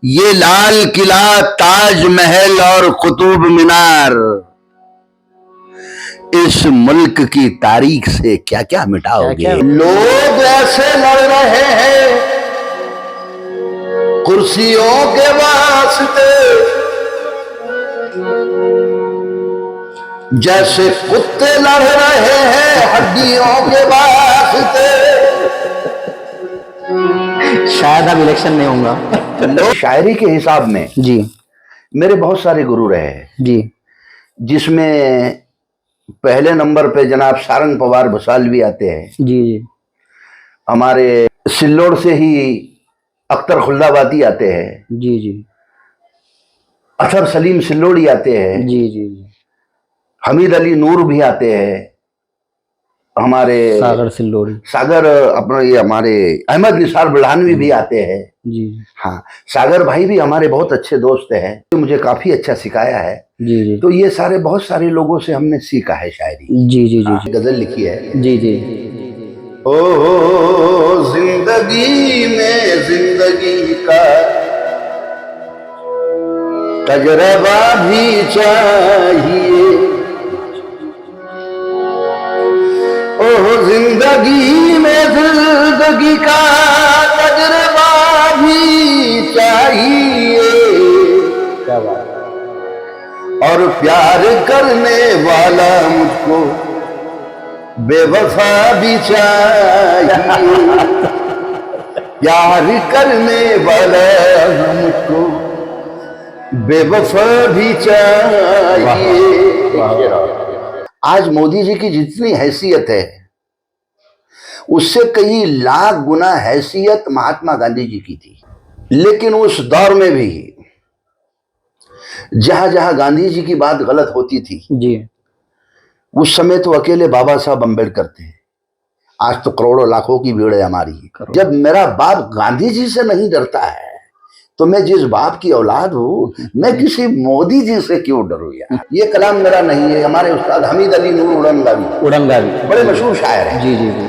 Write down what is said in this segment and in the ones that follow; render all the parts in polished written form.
ये लाल किला, ताजमहल और कुतुब मीनार इस मुल्क की तारीख से क्या क्या मिटाओगे। लोग ऐसे लड़ रहे हैं कुर्सियों के वास्ते, जैसे कुत्ते लड़ रहे हैं हड्डियों के वास्ते। शायद अब इलेक्शन नहीं होगा। शायरी के हिसाब में जी मेरे बहुत सारे गुरु रहे हैं जी, जिसमें पहले नंबर पे जनाब सारंग पवार भसालवी आते हैं। जी जी, हमारे सिल्लोड़ से ही अख्तर खुल्लाबादी आते हैं। जी जी, अतर सलीम सिल्लोड़ी आते हैं। जी जी जी, हमीद अली नूर भी आते हैं। हमारे सागर सिल्लोड़ी, सागर अपना ये हमारे अहमद निसार बुल्हानवी भी आते हैं। जी हाँ, सागर भाई भी हमारे बहुत अच्छे दोस्त हैं, तो मुझे काफी अच्छा सिखाया है। जी जी, तो ये सारे बहुत सारे लोगों से हमने सीखा है शायरी। जी जी जी, गजल लिखी है। जी जी, ओ जिंदगी में जिंदगी का तजरबा भी चाहिए। ओ जिंदगी में जिंदगी का तजरबा भी चाहिए। क्या बात, और प्यार करने वाला मुझको बेवफा भी चाहिए। प्यार करने वाला मुझको बेवफा भी चाहिए। आज मोदी जी की जितनी हैसियत है उससे कई लाख गुना हैसियत महात्मा गांधी जी की थी। लेकिन उस दौर में भी जहां जहां गांधी जी की बात गलत होती थी, जी उस समय तो अकेले बाबा साहब अम्बेडकर थे। आज तो करोड़ों लाखों की भीड़ है हमारी। जब मेरा बाप गांधी जी से नहीं डरता है तो मैं जिस बाप की औलाद हूं, मैं किसी मोदी जी से क्यों डरूं यार। ये कलाम मेरा नहीं है, हमारे उस्ताद हमीद अली नूर उड़नगावी बड़े मशहूर शायर हैं। जी जी जी,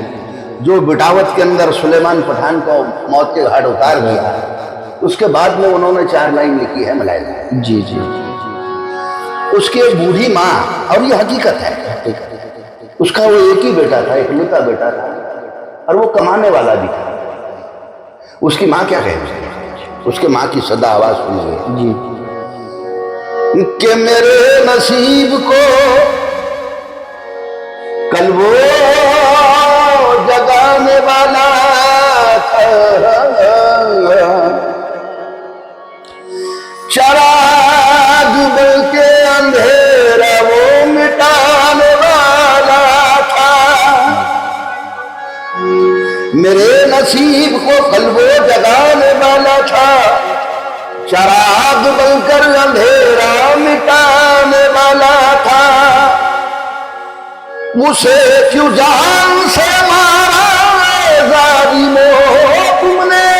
जो बिटावत के अंदर सुलेमान पठान को मौत के घाट उतार दिया, उसके बाद में उन्होंने 4 लाइन लिखी है मलाइका। जी जी, उसकी एक बूढ़ी माँ, और ये हकीकत है, उसका वो एक ही बेटा था, इकलौता बेटा था, और वो कमाने वाला भी था। उसकी माँ क्या कहे, उसके माँ की सदा आवाज सुनिए जी, कि मेरे नसीब को कल वो जगाने वाला था, चराग बन के अंधेरा वो मिटाने वाला था। मेरे नसीब को कल वो जगाने वाला था, चराग बनकर अंधेरा मिटाने वाला था। मुझे क्यों जान से मारा ज़ालिमों तुमने,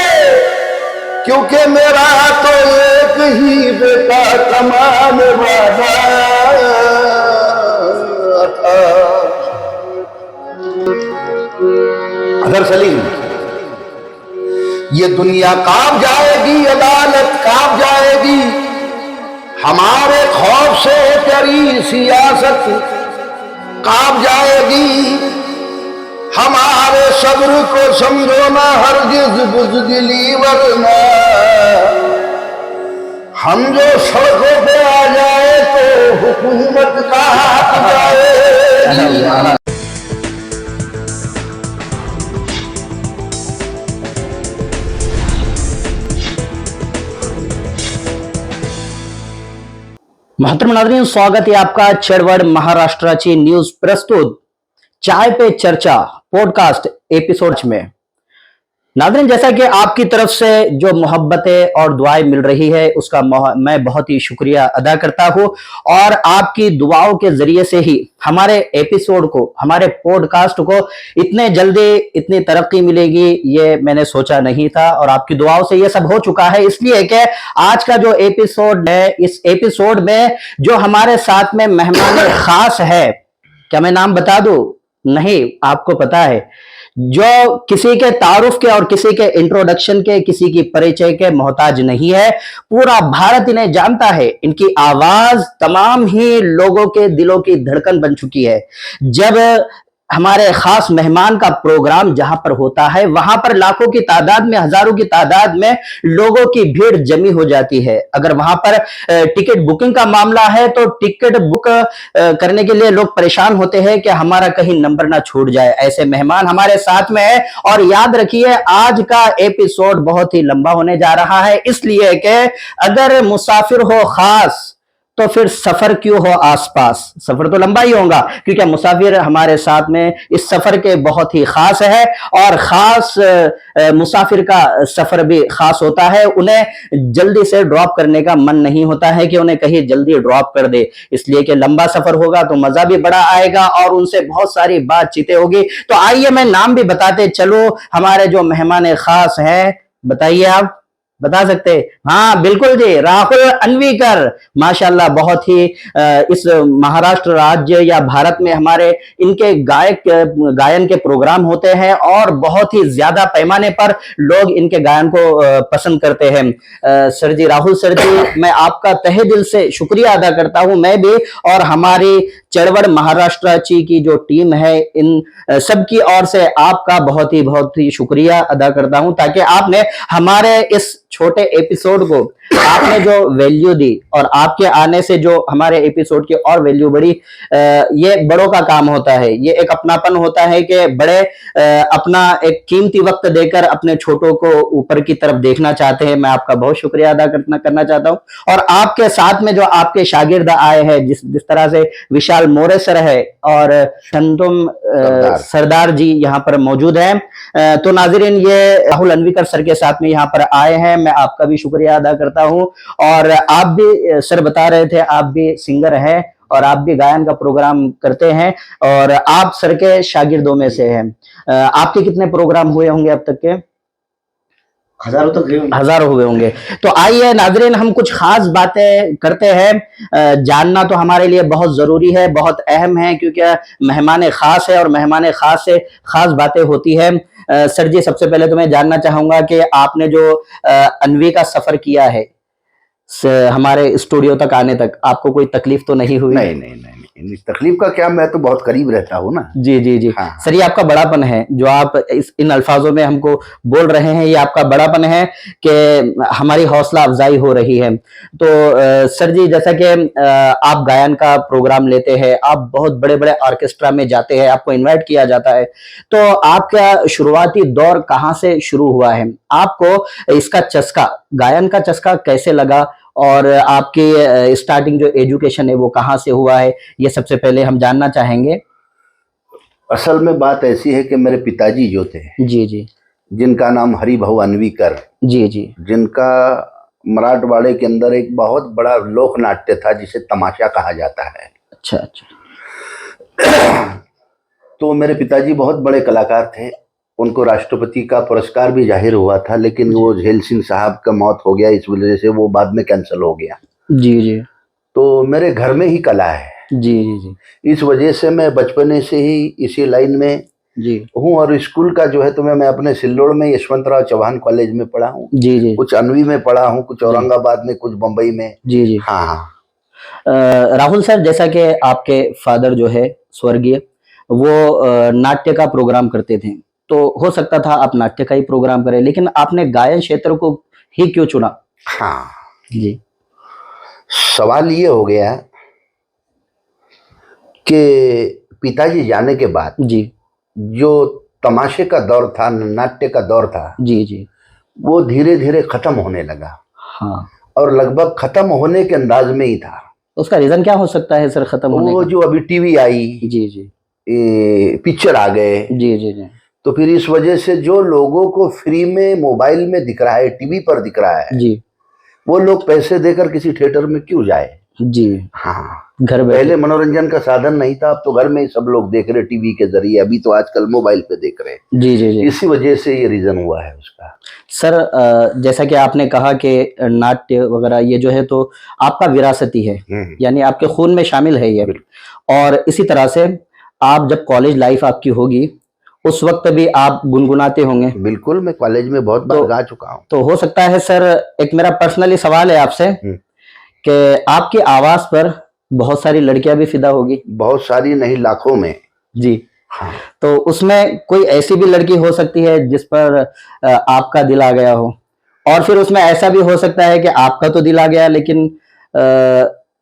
क्योंकि मेरा तो एक ही बेटा कमाने वाला था। अगर सलीम, ये दुनिया कांप जाएगी, अदालत कांप जाएगी, हमारे खौफ से तेरी सियासत कांप जाएगी। हमारे सब्र को समझो ना हरगिज़ बुज़दिली, वरना हम जो सड़कों पे आ जाए तो हुकूमत का हाथ जाएगी। महतरम नाज़रीन, स्वागत है आपका चळवळ महाराष्ट्राची न्यूज प्रस्तुत चाय पे चर्चा पॉडकास्ट एपिसोड में। नाज़रीन, जैसा कि आपकी तरफ से जो मोहब्बतें और दुआएं मिल रही है उसका मैं बहुत ही शुक्रिया अदा करता हूं, और आपकी दुआओं के जरिए से ही हमारे एपिसोड को, हमारे पॉडकास्ट को इतने जल्दी इतनी तरक्की मिलेगी ये मैंने सोचा नहीं था, और आपकी दुआओं से ये सब हो चुका है। इसलिए कि आज का जो एपिसोड है, इस एपिसोड में जो हमारे साथ में मेहमान खास है, क्या मैं नाम बता दूं? नहीं, आपको पता है, जो किसी के तारुफ के और किसी के इंट्रोडक्शन के, किसी की परिचय के मोहताज नहीं है। पूरा भारत इन्हें जानता है। इनकी आवाज तमाम ही लोगों के दिलों की धड़कन बन चुकी है। जब हमारे खास मेहमान का प्रोग्राम जहां पर होता है, वहां पर लाखों की तादाद में, हजारों की तादाद में लोगों की भीड़ जमी हो जाती है। अगर वहां पर टिकट बुकिंग का मामला है तो टिकट बुक करने के लिए लोग परेशान होते हैं कि हमारा कहीं नंबर ना छूट जाए। ऐसे मेहमान हमारे साथ में है। और याद रखिए, आज का एपिसोड बहुत ही लंबा होने जा रहा है, इसलिए कि अगर मुसाफिर हो खास तो फिर सफर क्यों हो आसपास। सफर तो लंबा ही होगा, क्योंकि मुसाफिर हमारे साथ में इस सफर के बहुत ही खास है। और खास मुसाफिर का सफर भी खास होता है। उन्हें जल्दी से ड्रॉप करने का मन नहीं होता है कि उन्हें कहीं जल्दी ड्रॉप कर दे, इसलिए कि लंबा सफर होगा तो मजा भी बड़ा आएगा और उनसे बहुत सारी बातचीतें होगी। तो आइए मैं नाम भी बताते चलो हमारे जो मेहमान खास हैं। बताइए, आप बता सकते हैं? हाँ बिल्कुल जी, राहुल अन्वीकर। माशाल्लाह, बहुत ही इस महाराष्ट्र राज्य या भारत में हमारे इनके गायन के प्रोग्राम होते हैं और बहुत ही ज्यादा पैमाने पर लोग इनके गायन को पसंद करते हैं। सर जी, राहुल सर जी, मैं आपका तहे दिल से शुक्रिया अदा करता हूं, मैं भी और हमारी चरवड़ महाराष्ट्राची की जो टीम है, इन सबकी ओर से आपका बहुत ही शुक्रिया अदा करता हूं, ताकि आपने हमारे इस छोटे एपिसोड को आपने जो वैल्यू दी और आपके आने से जो हमारे एपिसोड की और वैल्यू बढ़ी। ये बड़ों का काम होता है, ये एक अपनापन होता है कि बड़े अपना एक कीमती वक्त देकर अपने छोटों को ऊपर की तरफ देखना चाहते हैं। मैं आपका बहुत शुक्रिया अदा करना चाहता हूं। और आपके साथ में जो आपके शागिर्द आए हैं, जिस तरह से विशाल मोरे सर है और शंतुम सरदार जी यहाँ पर मौजूद हैं, तो नाजरीन, ये राहुल अन्वीकर सर के साथ में यहाँ पर आए हैं। मैं आपका भी शुक्रिया अदा करता हूं। और आप भी, सर बता रहे थे, आप भी सिंगर हैं और आप भी गायन का प्रोग्राम करते हैं और आप सर के शागिर्दों में से हैं। आपके कितने प्रोग्राम हुए होंगे अब तक के? हजारों हुए होंगे। तो आइए नाजरीन, हम कुछ खास बातें करते हैं। जानना तो हमारे लिए बहुत जरूरी है, बहुत अहम है, क्योंकि मेहमान खास है और मेहमान खास से खास बातें होती है। सर जी, सबसे पहले तो मैं जानना चाहूंगा कि आपने जो अन्वी का सफर किया है हमारे स्टूडियो तक आने तक, आपको कोई तकलीफ तो नहीं हुई? नहीं, तकलीफ का क्या, मैं तो बहुत करीब रहता हूँ ना। जी जी जी। हाँ। सर, ये आपका बड़ापन है जो आप इन अल्फाजों में हमको बोल रहे हैं, ये आपका बड़ापन है कि हमारी हौसला अफजाई हो रही है। तो सर जी, जैसा कि आप गायन का प्रोग्राम लेते हैं, आप बहुत बड़े बड़े ऑर्केस्ट्रा में जाते हैं, आपको इन्वाइट किया जाता है, तो आपका शुरुआती दौर कहाँ से शुरू हुआ है? आपको इसका चस्का, गायन का चस्का कैसे लगा और आपकी स्टार्टिंग जो एजुकेशन है वो कहाँ से हुआ है, ये सबसे पहले हम जानना चाहेंगे। असल में बात ऐसी है कि मेरे पिताजी जो थे, जी जी, जिनका नाम हरिभाऊ अन्वीकर, जी जी, जिनका मराठवाड़े के अंदर एक बहुत बड़ा लोक नाट्य था जिसे तमाशा कहा जाता है। अच्छा अच्छा। तो मेरे पिताजी बहुत बड़े कलाकार थे, उनको राष्ट्रपति का पुरस्कार भी जाहिर हुआ था, लेकिन वो झेल सिंह साहब का मौत हो गया, इस वजह से वो बाद में कैंसिल हो गया। जी जी। तो मेरे घर में ही कला है। जी जी जी। इस वजह से मैं बचपने से ही इसी लाइन में जी हूँ। और स्कूल का जो है तो मैं अपने सिल्लोड़ में यशवंतराव चौहान कॉलेज में पढ़ा हूँ। जी जी। कुछ अन्वी में पढ़ा हूँ, कुछ औरंगाबाद में, कुछ बम्बई में। जी जी। हाँ हाँ। राहुल सर, जैसा कि आपके फादर जो है स्वर्गीय, वो नाट्य का प्रोग्राम करते थे, तो हो सकता था आप नाट्य का ही प्रोग्राम करें, लेकिन आपने गायन क्षेत्र को ही क्यों चुना? हाँ जी। सवाल ये हो गया कि पिताजी जाने के बाद जी जो तमाशे का दौर था, नाट्य का दौर था, जी जी, वो धीरे धीरे खत्म होने लगा। हाँ। और लगभग खत्म होने के अंदाज में ही था। उसका रीजन क्या हो सकता है सर खत्म होने वो का? जो अभी टीवी आई, जी जी, पिक्चर आ गए, जी जी जी, तो फिर इस वजह से जो लोगों को फ्री में मोबाइल में दिख रहा है, टीवी पर दिख रहा है, जी, वो लोग पैसे देकर किसी थिएटर में क्यों जाए? जी, हाँ, घर बैठे। पहले मनोरंजन का साधन नहीं था, अब तो घर में ही सब लोग देख रहे टीवी के जरिए, अभी तो आजकल मोबाइल पे देख रहे हैं। जी जी जी। इसी वजह से ये रीजन हुआ है उसका। सर, जैसा कि आपने कहा कि नाट्य वगैरह ये जो है तो आपका विरासती है, यानी आपके खून में शामिल है ये। और इसी तरह से आप जब कॉलेज लाइफ आपकी होगी उस वक्त भी आप गुनगुनाते होंगे। बिल्कुल, मैं कॉलेज में बहुत बार गा चुका हूँ। तो हो सकता है सर, एक मेरा पर्सनली सवाल है आपसे कि आपकी आवाज पर बहुत सारी लड़कियां भी फिदा होगी। बहुत सारी नहीं, लाखों में। जी। हाँ। तो उसमें कोई ऐसी भी लड़की हो सकती है जिस पर आपका दिल आ गया हो, और फिर उसमें ऐसा भी हो सकता है कि आपका तो दिल आ गया लेकिन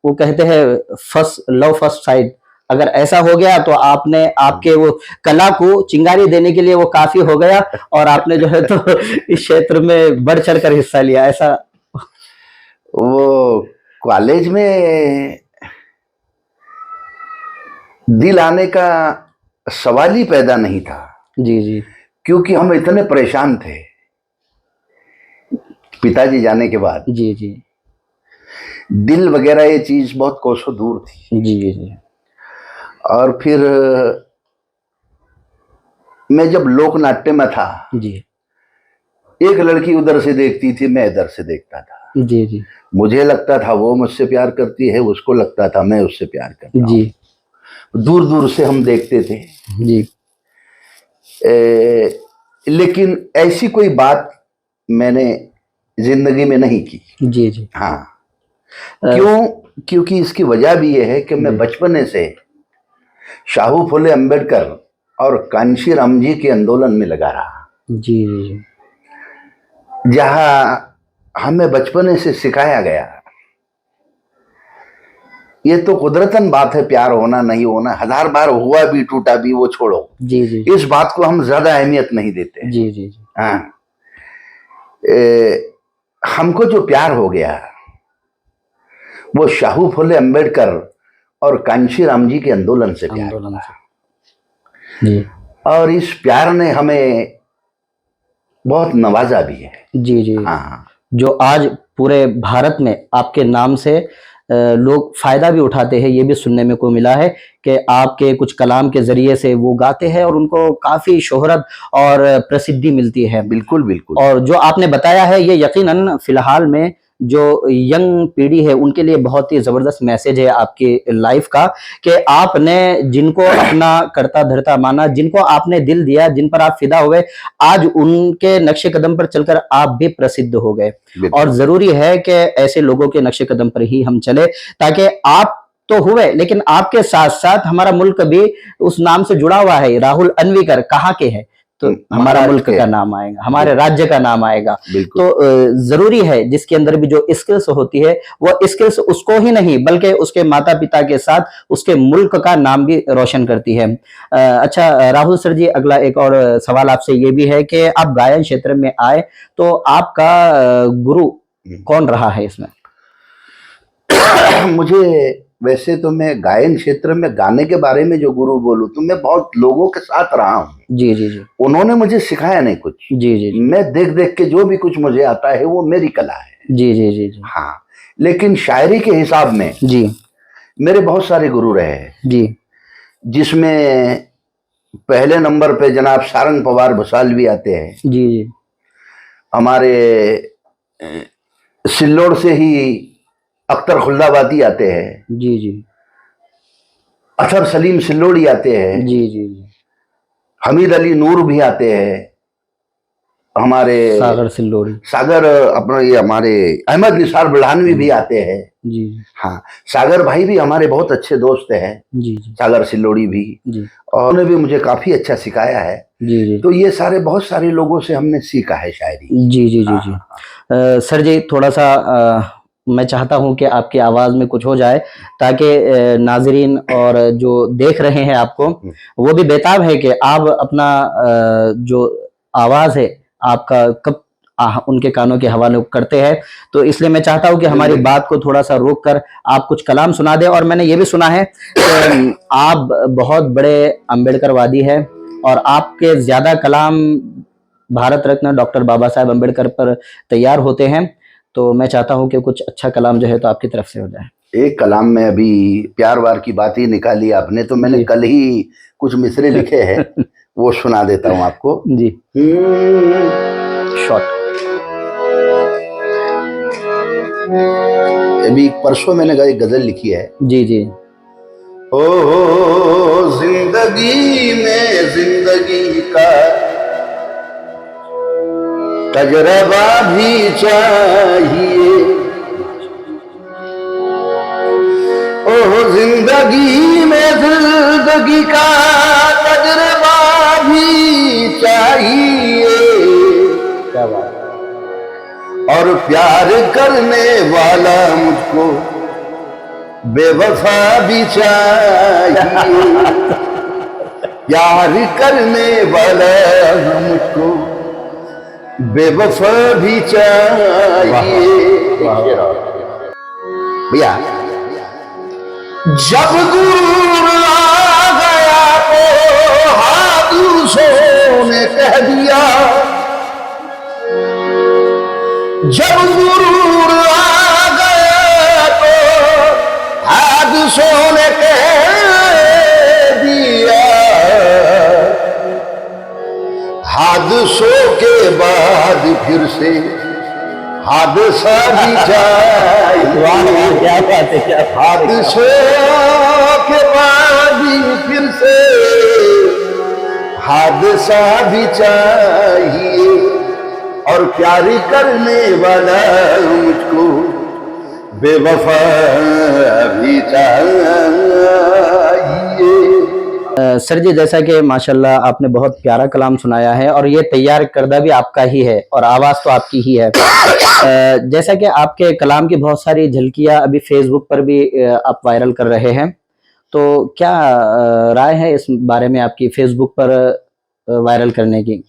वो कहते हैं फर्स्ट लव फर्स्ट साइट, अगर ऐसा हो गया तो आपने आपके वो कला को चिंगारी देने के लिए वो काफी हो गया और आपने जो है तो इस क्षेत्र में बढ़ चढ़कर हिस्सा लिया, ऐसा? वो कॉलेज में दिल आने का सवाल ही पैदा नहीं था। जी जी। क्योंकि हम इतने परेशान थे पिताजी जाने के बाद। जी जी। दिल वगैरह ये चीज बहुत कोसों दूर थी। जी जी जी। और फिर मैं जब लोकनाट्य में था, जी एक लड़की उधर से देखती थी, मैं इधर से देखता था। जी जी। मुझे लगता था वो मुझसे प्यार करती है, उसको लगता था मैं उससे प्यार करता हूं। जी। दूर दूर से हम देखते थे। जी। लेकिन ऐसी कोई बात मैंने जिंदगी में नहीं की। जी जी। हाँ। क्यों? क्योंकि इसकी वजह भी यह है कि मैं बचपने से शाहू फुले अंबेडकर और कांशीराम जी के आंदोलन में लगा रहा। जी जी। जहां हमें बचपने से सिखाया गया, ये तो कुदरतन बात है, प्यार होना नहीं होना, हजार बार हुआ भी टूटा भी, वो छोड़ो। जी जी। इस बात को हम ज्यादा अहमियत नहीं देते। जी जी जी। हाँ। हमको जो प्यार हो गया वो शाहू फुले अंबेडकर और कांशीराम जी के आंदोलन से प्यार आंदोलन हुआ। से। जी। और इस प्यार ने हमें बहुत नवाजा भी है। जी जी। हाँ। जो आज पूरे भारत में आपके नाम से लोग फायदा भी उठाते हैं, ये भी सुनने में को मिला है कि आपके कुछ कलाम के जरिए से वो गाते हैं और उनको काफी शोहरत और प्रसिद्धि मिलती है। बिल्कुल बिल्कुल। और जो आपने बताया है ये यकीनन फिलहाल में जो यंग पीढ़ी है उनके लिए बहुत ही जबरदस्त मैसेज है आपकी लाइफ का, कि आपने जिनको अपना करता धरता माना, जिनको आपने दिल दिया, जिन पर आप फिदा हुए, आज उनके नक्शे कदम पर चलकर आप भी प्रसिद्ध हो गए। और जरूरी है कि ऐसे लोगों के नक्शे कदम पर ही हम चले, ताकि आप तो हुए लेकिन आपके साथ साथ हमारा मुल्क भी उस नाम से जुड़ा हुआ है। राहुल अन्वीकर कहाँ के हैं तो हमारा मुल्क का नाम आएगा, हमारे राज्य का नाम आएगा। तो जरूरी है जिसके अंदर भी जो स्किल्स होती है वो स्किल्स उसको ही नहीं बल्कि उसके माता पिता के साथ उसके मुल्क का नाम भी रोशन करती है। अच्छा राहुल सर जी, अगला एक और सवाल आपसे ये भी है कि आप गायन क्षेत्र में आए तो आपका गुरु कौन रहा है इसमें? मुझे वैसे तो मैं गायन क्षेत्र में गाने के बारे में जो गुरु बोलूं तो मैं बहुत लोगों के साथ रहा हूं। जी जी जी। उन्होंने मुझे सिखाया नहीं कुछ। जी जी। मैं देख देख के जो भी कुछ मुझे आता है वो मेरी कला है। जी जी जी जी। हाँ। लेकिन शायरी के हिसाब में जी मेरे बहुत सारे गुरु रहे हैं। जी। जिसमें पहले नंबर पे जनाब सारंग पवार भुसाल भी आते हैं। जी जी। हमारे सिल्लोड़ से ही अख्तर खुल्लाबादी आते हैं। जी जी। अतर सलीम सिल्लोड़ी आते हैं। जी जी जी। हमीद अली नूर भी आते हैं। हमारे सागर सिल्लोड़ी। सागर अपना ये हमारे अहमद निसार बुल्हानवी भी आते हैं। जी। हाँ। सागर भाई भी हमारे बहुत अच्छे दोस्त हैं। जी जी। सागर सिल्लोड़ी भी। जी। और उन्होंने भी मुझे काफी अच्छा सिखाया है। जी जी। तो ये सारे बहुत सारे लोगों से हमने सीखा है शायरी। जी जी जी जी। सर जी थोड़ा सा मैं चाहता हूं कि आपकी आवाज में कुछ हो जाए ताकि नाजरीन और जो देख रहे हैं आपको वो भी बेताब है कि आप अपना जो आवाज है आपका कब उनके कानों के हवाले करते हैं। तो इसलिए मैं चाहता हूं कि हमारी बात को थोड़ा सा रोक कर आप कुछ कलाम सुना दें। और मैंने ये भी सुना है कि आप बहुत बड़े अम्बेडकरवादी हैं और आपके ज्यादा कलाम भारत रत्न डॉक्टर बाबा साहेब अम्बेडकर पर तैयार होते हैं। तो मैं चाहता हूं कि कुछ अच्छा कलाम जो है तो आपकी तरफ से हो जाए। एक कलाम में अभी प्यार वार की बात ही निकाली आपने, तो मैंने कल ही कुछ मिसरे लिखे हैं वो सुना देता हूं आपको। जी। शॉर्ट। अभी परसों मैंने एक गजल लिखी है। जी जी। ओ जिंदगी में जिंदगी जिंदगी का तजरबा भी चाहिए। ओह जिंदगी में जिंदगी का तजरबा भी चाहिए। क्या बात और प्यार करने वाला मुझको बेवफा भी चाहिए। प्यार करने वाला मुझको बेवफा भी चाहिए। भैया जब दूर आ गया तो हादसों ने कह दिया, जब दूर आ गया तो हादसों ने कह दिया, हादसों के बाद फिर से हादसा भी चाहिए। क्या बात है, क्या हादसों के बाद फिर से हादसा भी चाहिए। और प्यार करने वाला मुझको बेवफा भी चाहिए। सर जी, जैसा कि माशाल्लाह आपने बहुत प्यारा कलाम सुनाया है और ये तैयार करदा भी आपका ही है और आवाज़ तो आपकी ही है। जैसा कि आपके कलाम की बहुत सारी झलकियां अभी फेसबुक पर भी आप वायरल कर रहे हैं, तो क्या राय है इस बारे में आपकी फेसबुक पर वायरल करने की?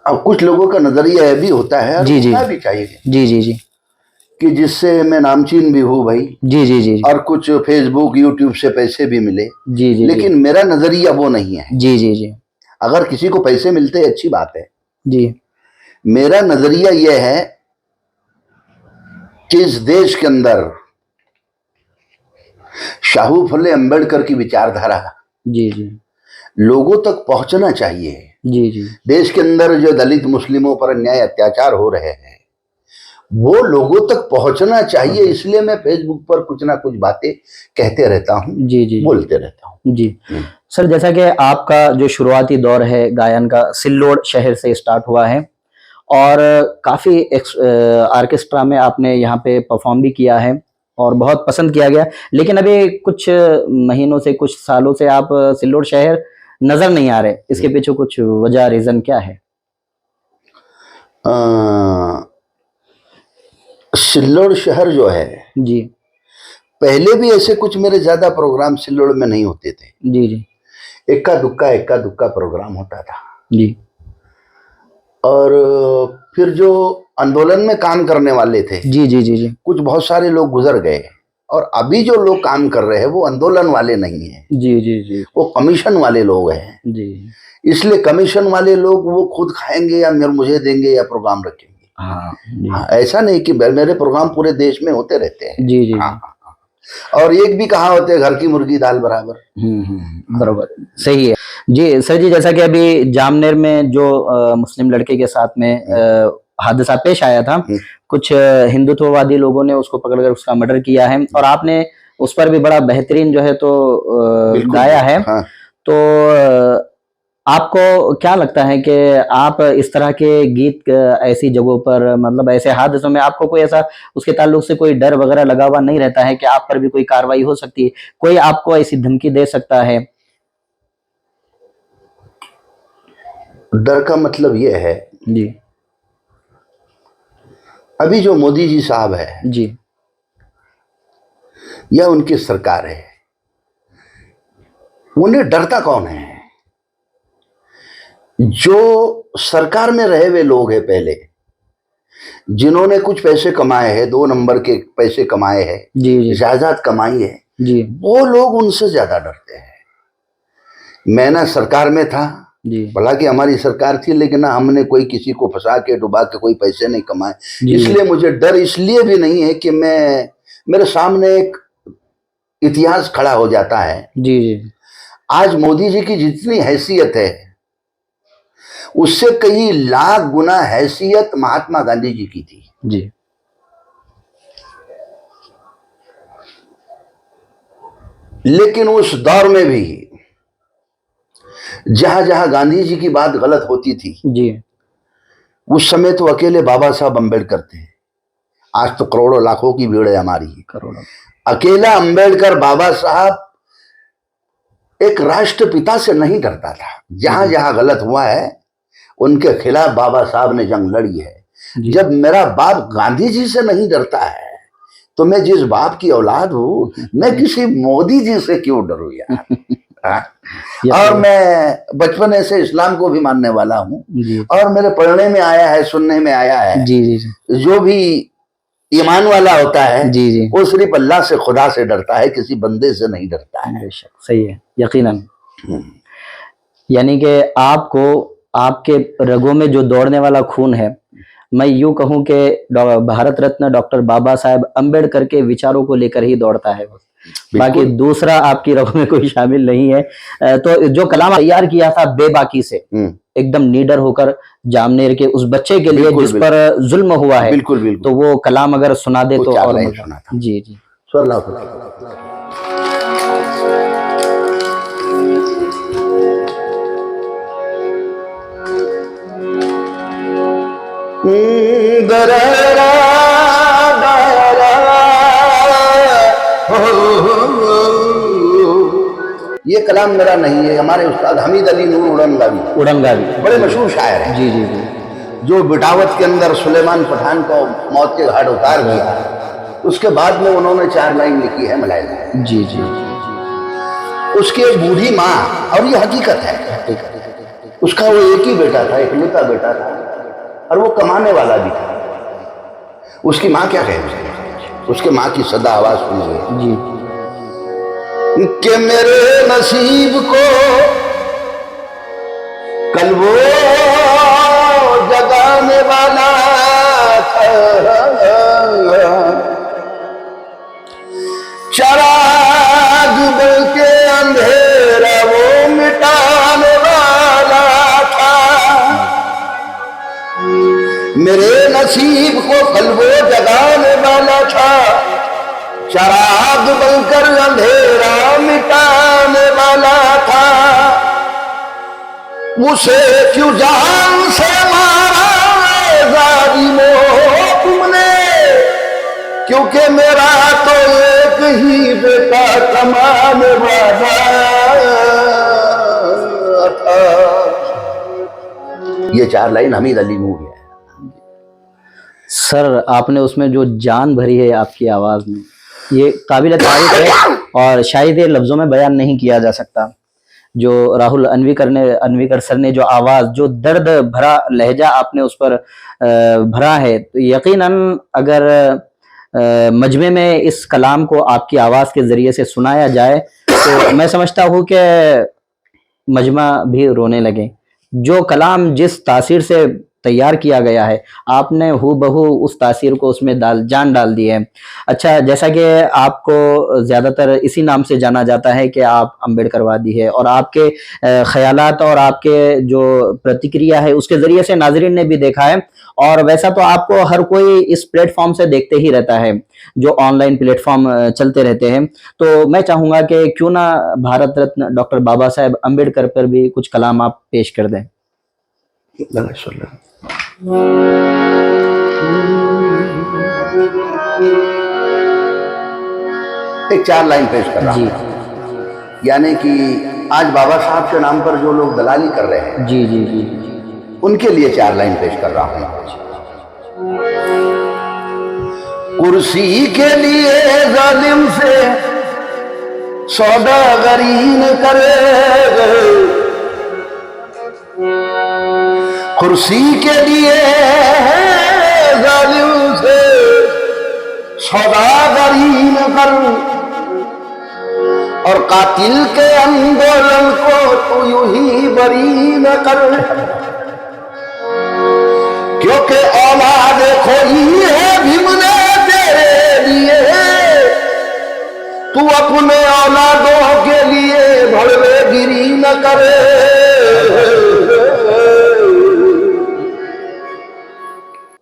अब कुछ लोगों का नजरिया ये भी होता है, जी जी, होना भी चाहिए जी जी जी, कि जिससे मैं नामचीन भी हूँ भाई, जी जी जी, और कुछ फेसबुक यूट्यूब से पैसे भी मिले, जी जी, लेकिन मेरा नजरिया वो नहीं है। जी जी जी, अगर किसी को पैसे मिलते हैं अच्छी बात है। जी मेरा नजरिया यह है कि इस देश के अंदर शाहू फुले अंबेडकर की विचारधारा जी जी, लोगों तक पहुंचना चाहिए। जी जी, देश के अंदर जो दलित मुस्लिमों पर अन्याय अत्याचार हो रहे हैं वो लोगों तक पहुंचना चाहिए। इसलिए मैं फेसबुक पर कुछ ना कुछ बातें कहते रहता हूँ, जी जी, बोलते रहता हूँ। जी सर, जैसा कि आपका जो शुरुआती दौर है गायन का सिल्लोड शहर से स्टार्ट हुआ है और काफ़ी आर्केस्ट्रा में आपने यहाँ पे परफॉर्म भी किया है और बहुत पसंद किया गया, लेकिन अभी कुछ महीनों से, कुछ सालों से आप सिल्लोड शहर नज़र नहीं आ रहे। इसके पीछे कुछ वजह, रीज़न क्या है? सिल्लोड शहर जो है, जी पहले भी ऐसे कुछ मेरे ज्यादा प्रोग्राम सिल्लोड में नहीं होते थे। जी जी, इक्का दुक्का प्रोग्राम होता था। जी और फिर जो आंदोलन में काम करने वाले थे, जी, जी जी जी, कुछ बहुत सारे लोग गुजर गए। और अभी जो लोग काम कर रहे हैं वो आंदोलन वाले नहीं हैं, जी जी जी, वो कमीशन वाले लोग हैं। जी इसलिए कमीशन वाले लोग वो खुद खाएंगे या मुझे देंगे या प्रोग्राम रखेंगे। हाँ जी, हाँ, ऐसा नहीं कि मेरे प्रोग्राम पूरे देश में होते रहते हैं। जी जी, हाँ, हाँ। और एक भी कहावत है, घर की मुर्गी दाल बराबर। बराबर, सही है। जी सर जी, जैसा कि अभी जामनेर में जो मुस्लिम लड़के के साथ में हादसा पेश आया था, कुछ हिंदुत्ववादी लोगों ने उसको पकड़कर उसका मर्डर किया है और आपने उस पर भी बड़ा बेहतरीन जो है तो गाया है। हाँ। तो आपको क्या लगता है कि आप इस तरह के गीत ऐसी जगहों पर, मतलब ऐसे हादसों में आपको कोई ऐसा उसके ताल्लुक से कोई डर वगैरह लगा हुआ नहीं रहता है कि आप पर भी कोई कार्रवाई हो सकती है, कोई आपको ऐसी धमकी दे सकता है? डर का मतलब ये है, जी अभी जो मोदी जी साहब है जी, या उनकी सरकार है, उन्हें डरता कौन है? जो सरकार में रहे हुए लोग हैं पहले, जिन्होंने कुछ पैसे कमाए हैं, 2 नंबर के पैसे कमाए हैं, जी जी, जायदाद कमाई है, जी वो लोग उनसे ज्यादा डरते हैं। मैं ना सरकार में था, जी, भला कि हमारी सरकार थी, लेकिन ना हमने कोई किसी को फंसा के डुबा के कोई पैसे नहीं कमाए। जी इसलिए मुझे डर इसलिए भी नहीं है कि मेरे सामने एक इतिहास खड़ा हो जाता है। जी, जी आज मोदी जी की जितनी हैसियत है उससे कई लाख गुना हैसियत महात्मा गांधी जी की थी। लेकिन उस दौर में भी जहां जहां गांधी जी की बात गलत होती थी, जी उस समय तो अकेले बाबा साहब अम्बेडकर थे। आज तो करोड़ों लाखों की भीड़ है हमारी। करोड़ों। अकेला अम्बेडकर बाबा साहब एक राष्ट्रपिता से नहीं डरता था। जहां जहां गलत हुआ है उनके खिलाफ बाबा साहब ने जंग लड़ी है। जी। जब मेरा बाप गांधी जी से नहीं डरता है तो मैं जिस बाप की औलाद हूं, मैं किसी मोदी जी से क्यों डरूं यार। हाँ? और मैं बचपन से इस्लाम को भी मानने वाला हूँ, जी और मेरे पढ़ने में आया है, सुनने में आया है, जी जी जी जो भी ईमान वाला होता है जी जी वो सिर्फ अल्लाह से, खुदा से डरता है, किसी बंदे से नहीं डरता है। बेशक सही है, यकीनन। हम्म। यानी कि आपको, आपके रगों में जो दौड़ने वाला खून है, मैं यूं कहूं कि भारत रत्न डॉक्टर बाबा साहेब अम्बेडकर के विचारों को लेकर ही दौड़ता है। बाकी दूसरा आपकी रगों में कोई शामिल नहीं है। तो जो कलाम तैयार किया था बेबाकी से, एकदम निडर होकर जामनेर के उस बच्चे के लिए जिस पर जुल्म हुआ है, बिल्कुल बिल्कुल, तो वो कलाम अगर सुना दे तो और सुना था। जी जी। ये कलाम मेरा नहीं है, हमारे उस्ताद हमीद अली नूर उड़नगावी बड़े मशहूर शायर हैं। जी जी जी। जो बिटावत के अंदर सुलेमान पठान को मौत के घाट उतार दिया, उसके बाद में उन्होंने 4 लाइन लिखी है मलाइका। जी जी। उसकी एक बूढ़ी माँ, और ये हकीकत है, उसका वो एक ही बेटा था, इकलौता बेटा था, और वो कमाने वाला भी था। उसकी माँ क्या कहे, उसके माँ की सदा आवाज सुनिए जी कि मेरे नसीब को कल वो जगाने वाला था, चराग बल के अंधेरा वो मिटाने वाला था। मेरे नसीब को कल वो जगाने वाला था, चराग बनकर अंधेरा मिटाने वाला था। उसे क्यों जान से मारा ज़ालिमों तुमने, क्योंकि मेरा तो एक ही बेटा कमाने वाला था। ये 4 लाइन हमीद अली नूर है। सर, आपने उसमें जो जान भरी है आपकी आवाज में, ये काबिल तारीफ है और शायद ये लफ्जों में बयान नहीं किया जा सकता। जो राहुल अन्वीकर सर ने जो आवाज, जो दर्द भरा लहजा आपने उस पर भरा है, तो यकीनन अगर मजमे में इस कलाम को आपकी आवाज के जरिए से सुनाया जाए तो मैं समझता हूँ कि मजमा भी रोने लगे। जो कलाम जिस तासीर से तैयार किया गया है, आपने हूबहू उस तासीर को उसमें जान डाल दी है। अच्छा, जैसा कि आपको ज्यादातर इसी नाम से जाना जाता है कि आप अम्बेडकरवादी है, और आपके ख्यालात और आपके जो प्रतिक्रिया है उसके जरिए से नाजरीन ने भी देखा है। और वैसा तो आपको हर कोई इस प्लेटफॉर्म से देखते ही रहता है, जो ऑनलाइन प्लेटफॉर्म चलते रहते हैं। तो मैं चाहूंगा कि क्यों ना भारत रत्न डॉक्टर बाबा साहेब अम्बेडकर पर भी कुछ कलाम आप पेश कर दें। एक 4 लाइन पेश कर रहा हूं, यानी कि आज बाबा साहब के नाम पर जो लोग दलाली कर रहे हैं, जी जी जी, उनके लिए 4 लाइन पेश कर रहा हूं। कुर्सी के लिए जालिम से सौदागरी न करे, कुर्सी के लिए जालिम से सौदागरी न कर, और कातिल के आंदोलन को तू यूं ही बरी न कर, क्योंकि औलाद खोई है भीम ने तेरे लिए, तू अपने औलादों के लिए भड़वेगिरी न करे।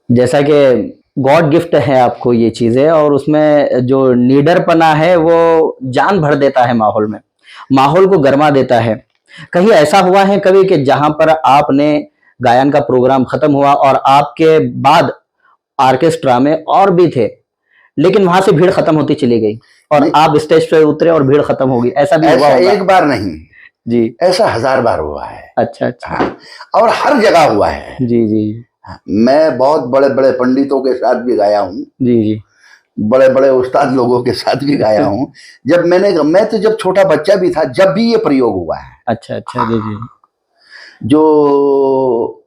जैसा कि गॉड गिफ्ट है आपको ये चीजें, और उसमें जो नीडरपना है वो जान भर देता है माहौल में, माहौल को गरमा देता है। कहीं ऐसा हुआ है कभी कि जहां पर आपने गायन का प्रोग्राम खत्म हुआ और आपके बाद ऑर्केस्ट्रा में और भी थे, लेकिन वहां से भीड़ खत्म होती चली गई और नहीं, आप स्टेज पे उतरे और भीड़ खत्म हो गई, ऐसा भी हुआ ऐसा होगा? एक बार नहीं, जी। ऐसा 1000 बार हुआ है। अच्छा अच्छा। हाँ, और हर जगह हुआ है। जी जी हाँ, मैं बहुत बड़े बड़े पंडितों के साथ भी गाया हूँ, जी जी। बड़े बड़े उस्ताद लोगों के साथ भी गाया हूँ। मैं तो जब छोटा बच्चा भी था, जब भी ये प्रयोग हुआ है। अच्छा अच्छा। जी जी। जो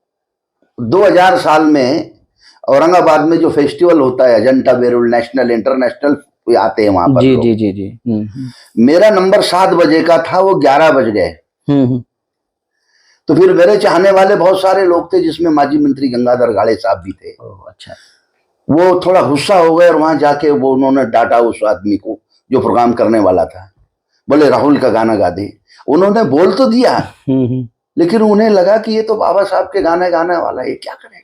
2000 साल में औरंगाबाद में जो फेस्टिवल होता है, अजंता बेरुल नेशनल इंटरनेशनल आते हैं वहां पर जी लोग। जी जी जी। मेरा नंबर 7 बजे का था, वो 11 बज गए। हम्म। तो फिर मेरे चाहने वाले बहुत सारे लोग थे, जिसमें माजी मंत्री गंगाधर गाड़े साहब भी थे। ओह, अच्छा। वो थोड़ा गुस्सा हो गए और वहां जाके वो उन्होंने डांटा उस आदमी को जो प्रोग्राम करने वाला था। बोले राहुल का गाना गा दे। उन्होंने बोल तो दिया, लेकिन उन्हें लगा कि ये तो बाबा साहब के गाने गाने वाला है, ये क्या करेगा।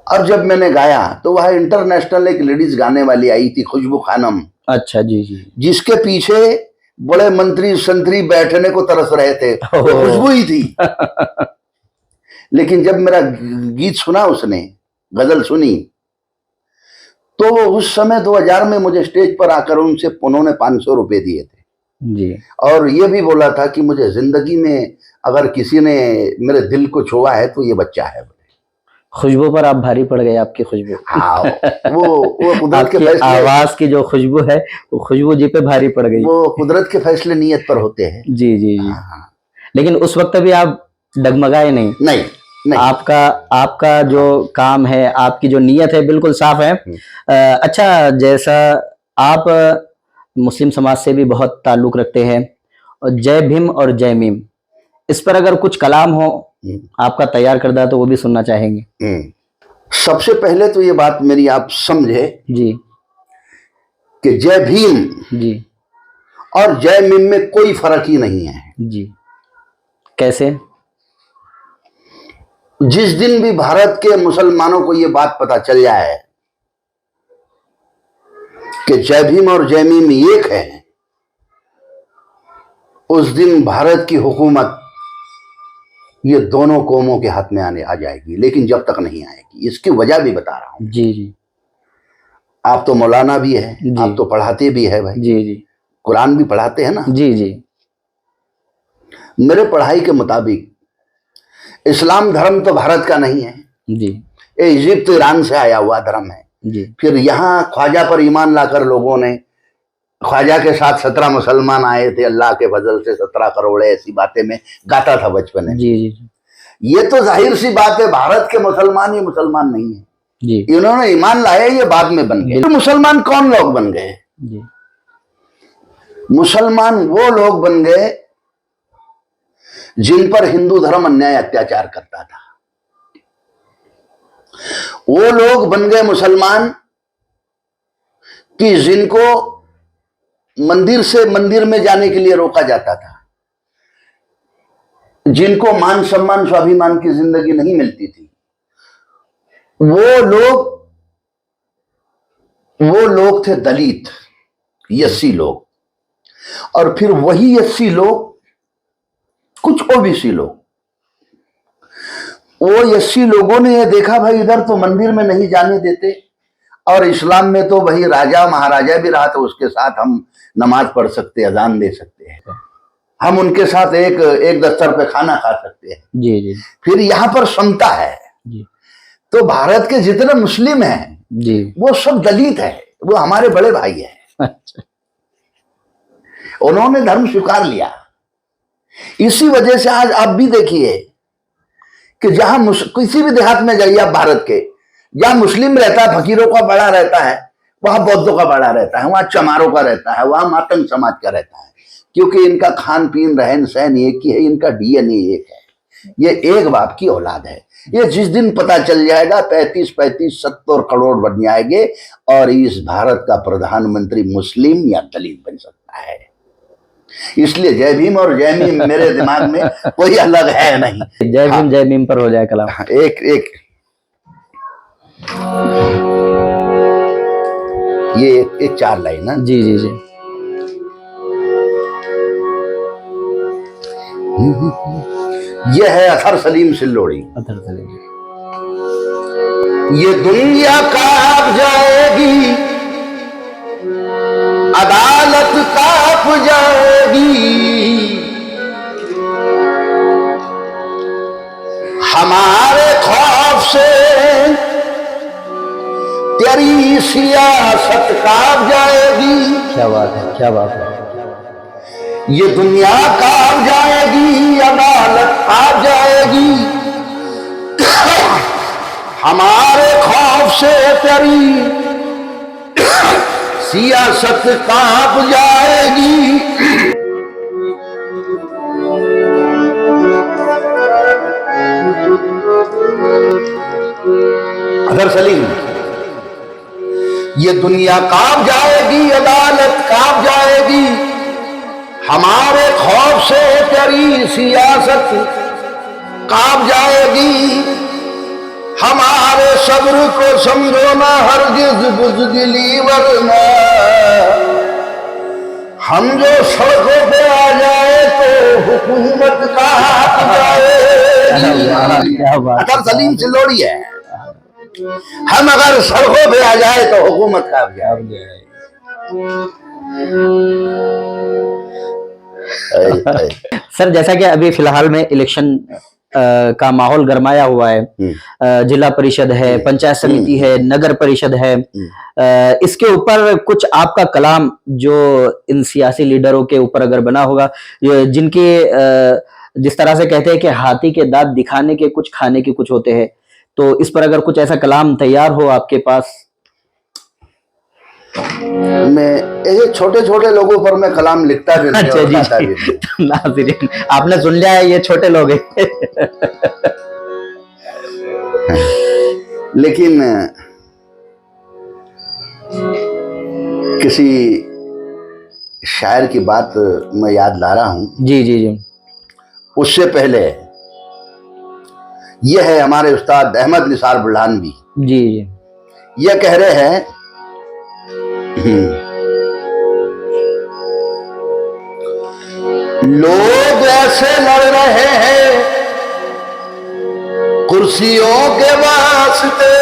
अब जब मैंने गाया तो वह इंटरनेशनल एक लेडीज गाने वाली आई थी, खुशबू खानम। अच्छा। जी जी। जिसके पीछे बड़े मंत्री संतरी बैठने को तरस रहे थे, वो ओह। खुशबू ही थी। लेकिन जब मेरा गीत सुना, उसने गजल सुनी, तो वो उस समय 2000 में मुझे स्टेज पर आकर उन्होंने 500 रुपए दिए थे जी। और ये भी बोला था कि मुझे जिंदगी में अगर किसी ने मेरे दिल को छुआ है तो ये बच्चा है। खुशबू पर आप भारी पड़ गए, आपकी खुशबू। हाँ, वो कुदरत के आपकी फैसले, आवाज की जो खुशबू है वो खुशबू जी पे भारी पड़ गई। वो कुदरत के फैसले नीयत पर होते हैं। जी जी जी। हाँ, लेकिन उस वक्त भी आप डगमगाए नहीं? नहीं नहीं। आपका आपका जो काम है, आपकी जो नीयत है, बिल्कुल साफ है। अच्छा, जैसा आप मुस्लिम समाज से भी बहुत ताल्लुक रखते हैं, और जय भीम और जय मीम, इस पर अगर कुछ कलाम हो आपका तैयार करदा तो वो भी सुनना चाहेंगे। सबसे पहले तो ये बात मेरी आप समझे जी कि जय भीम जी और जय मीम में कोई फर्क ही नहीं है। जी। कैसे? जिस दिन भी भारत के मुसलमानों को ये बात पता चल जाए कि जय भीम और जय मीम एक है, उस दिन भारत की हुकूमत ये दोनों कौमों के हाथ में आ जाएगी। लेकिन जब तक नहीं आएगी, इसकी वजह भी बता रहा हूं। जी जी। आप तो मौलाना भी है, आप तो पढ़ाते भी है भाई। जी जी। कुरान भी पढ़ाते हैं ना। जी जी। मेरे पढ़ाई के मुताबिक इस्लाम धर्म तो भारत का नहीं है, जी ये इजिप्ट ईरान से आया हुआ धर्म है। जी। फिर यहाँ ख्वाजा पर ईमान लाकर लोगों ने, ख्वाजा के साथ 17 मुसलमान आए थे, अल्लाह के फजल से 17 करोड़, ऐसी बातें में गाता था बचपन में। जी जी ये तो जाहिर सी बात है, भारत के मुसलमान ये मुसलमान नहीं है, जी। इन्होंने ईमान लाया, ये बाद में बन गए। तो मुसलमान कौन लोग बन गए? जी। मुसलमान वो लोग बन गए जिन पर हिंदू धर्म अन्याय अत्याचार करता था। वो लोग बन गए मुसलमान कि जिनको मंदिर से मंदिर में जाने के लिए रोका जाता था, जिनको मान सम्मान स्वाभिमान की जिंदगी नहीं मिलती थी। वो लोग थे दलित, यस्सी लोग। और फिर वही यस्सी लोग, कुछ ओबीसी लोग, वो यस्सी लोगों ने ये देखा भाई इधर तो मंदिर में नहीं जाने देते, और इस्लाम में तो भाई राजा महाराजा भी रहा था, उसके साथ हम नमाज पढ़ सकते, अजान दे सकते हैं, हम उनके साथ एक दस्तर पे खाना खा सकते हैं। जी जी। फिर यहाँ पर समता है। जी। तो भारत के जितने मुस्लिम हैं जी। वो सब दलित है, वो हमारे बड़े भाई हैं। अच्छा। उन्होंने धर्म स्वीकार लिया। इसी वजह से आज आप भी देखिए कि जहां किसी भी देहात में जाइए आप भारत के, जहां मुस्लिम रहता है, फकीरों का बड़ा रहता है, वहां बौद्धों का बड़ा रहता है, वहां चमारों का रहता है, वहां मातंग समाज का रहता है। क्योंकि इनका खान पीन रहन सहन एक ही है, इनका डीएनए एक है, ये एक बाप की औलाद है। ये जिस दिन पता चल जाएगा 35-35 70 करोड़ बन जाएंगे और इस भारत का प्रधानमंत्री मुस्लिम या दलित बन सकता है। इसलिए जय भीम और जय मीम मेरे दिमाग में कोई अलग है नहीं। जय भीम जय मीम पर हो जाए कलाम। एक ये एक 4 लाइन है। जी जी जी। ये है अथर सलीम सिल्लोड़ी। अतर सलीम। ये दुनिया कांप जाएगी, अदालत कांप जाएगी, हमारे खौफ से तेरी सियासत कांप जाएगी। क्या बात है, क्या बात है। ये दुनिया कांप जाएगी, अदालत कांप जाएगी, हमारे खौफ से तेरी सियासत कांप जाएगी। अदर सलीम, ये दुनिया कांप जाएगी, अदालत कांप जाएगी, हमारे खौफ से तेरी सियासत कांप जाएगी, हमारे सब्र को समझो ना हरगिज़ बुज़दिली, वरना हम जो सड़कों पे आ जाए तो हुकूमत कांप जाएगी। क्या बात। अतर सलीम सिल्लोड़ी है। हम अगर सड़कों पे आ जाए तो हुकूमत कांप जाएगी। सर, जैसा कि अभी फिलहाल में इलेक्शन का माहौल गरमाया हुआ है, जिला परिषद है, पंचायत समिति है, नगर परिषद है, इसके ऊपर कुछ आपका कलाम जो इन सियासी लीडरों के ऊपर अगर बना होगा, जिनके जिस तरह से कहते हैं कि हाथी के दांत दिखाने के कुछ, खाने के कुछ होते हैं, तो इस पर अगर कुछ ऐसा कलाम तैयार हो आपके पास? मैं ऐसे छोटे छोटे लोगों पर मैं कलाम लिखता भी नहीं। अच्छा जी, नाज़रीन आपने सुन लिया है, ये छोटे लोग हैं। लेकिन किसी शायर की बात मैं याद ला रहा हूं। जी जी जी। उससे पहले यह है हमारे उस्ताद अहमद निसार बुरहानवी जी जी। यह कह रहे हैं, लोग ऐसे लड़ रहे हैं कुर्सियों के वास्ते,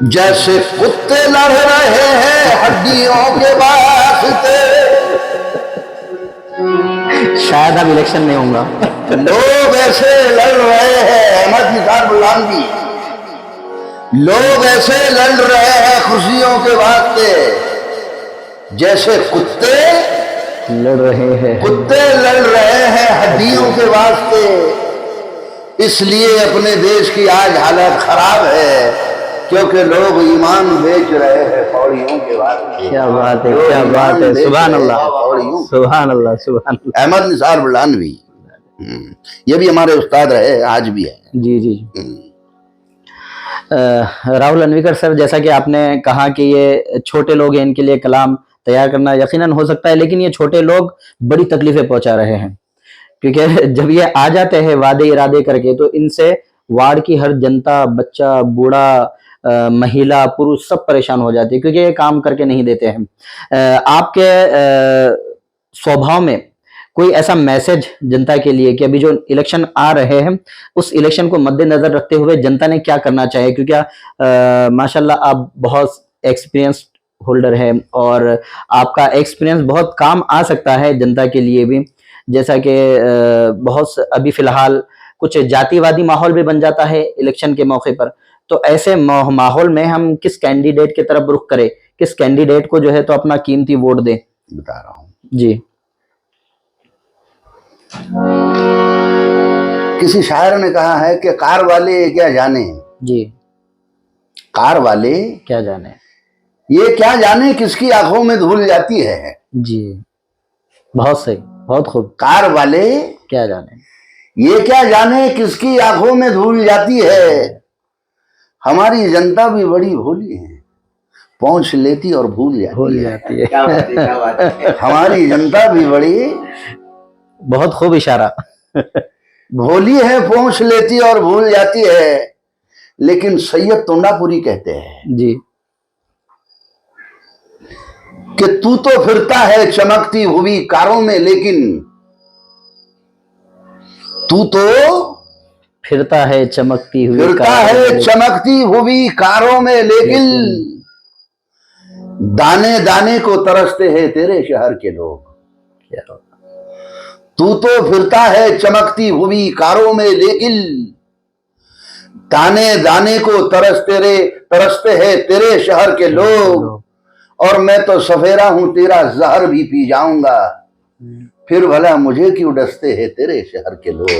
जैसे कुत्ते लड़ रहे हैं हड्डियों के वास्ते। शायद अब इलेक्शन नहीं होगा। लोग ऐसे लड़ रहे हैं, अहमद निसार बुरहानवी, लोग ऐसे लड़ रहे हैं खुशियों के वास्ते, जैसे कुत्ते लड़ रहे हैं, कुत्ते लड़ रहे हैं हड्डियों के वास्ते। इसलिए अपने देश की आज हालत खराब है, क्योंकि लोग ईमान बेच रहे हैं पौड़ियों के वास्ते। क्या बात है, क्या बात है, सुभान अल्लाह, सुभान अल्लाह, सुभान अल्लाह। अहमद निसार बुरहानवी, ये भी हमारे उस्ताद रहे, आज भी है। जी जी जी। राहुल अन्वीकर सर, जैसा कि आपने कहा कि ये छोटे लोग हैं, इनके लिए कलाम तैयार करना यकीनन हो सकता है, लेकिन ये छोटे लोग बड़ी तकलीफें पहुंचा रहे हैं, क्योंकि जब ये आ जाते हैं वादे इरादे करके, तो इनसे वार्ड की हर जनता, बच्चा, बूढ़ा, महिला, पुरुष सब परेशान हो जाते हैं, क्योंकि ये काम करके नहीं देते हैं। आपके स्वभाव में कोई ऐसा मैसेज जनता के लिए कि अभी जो इलेक्शन आ रहे हैं, उस इलेक्शन को मद्देनजर रखते हुए जनता ने क्या करना चाहिए? क्योंकि माशाल्लाह आप बहुत एक्सपीरियंस होल्डर है और आपका एक्सपीरियंस बहुत काम आ सकता है जनता के लिए भी। जैसा कि बहुत अभी फिलहाल कुछ जातिवादी माहौल भी बन जाता है इलेक्शन के मौके पर, तो ऐसे माहौल में हम किस कैंडिडेट की तरफ रुख करें, किस कैंडिडेट को जो है तो अपना कीमती वोट दें? बता रहा हूं। जी। किसी शायर ने कहा है कि कार वाले क्या जाने, जी, कार वाले क्या जाने, ये क्या जाने किसकी आंखों में धूल जाती है। जी, बहुत सही, बहुत खूब। कार वाले क्या जाने, ये क्या जाने किसकी आंखों में धूल जाती है, हमारी जनता भी बड़ी भोली है, पहुंच लेती और भूल जाती है। क्या बात है। हमारी जनता भी बड़ी। बहुत खूब इशारा। भोली है पहुंच लेती और भूल जाती है, लेकिन सैयद तोंडापुरी कहते हैं जी कि तू तो फिरता है चमकती हुई कारों में, लेकिन तू तो फिरता है चमकती हुई फिरता है चमकती हुई कारों में, लेकिन दाने दाने को तरसते हैं तेरे शहर के लोग। तू तो फिरता है चमकती हुई कारों में, लेकिन दाने दाने को तरसते हैं तेरे शहर के लोग। और मैं तो सफेरा हूं तेरा जहर भी पी जाऊंगा, फिर भला मुझे क्यों डसते हैं तेरे शहर के लोग।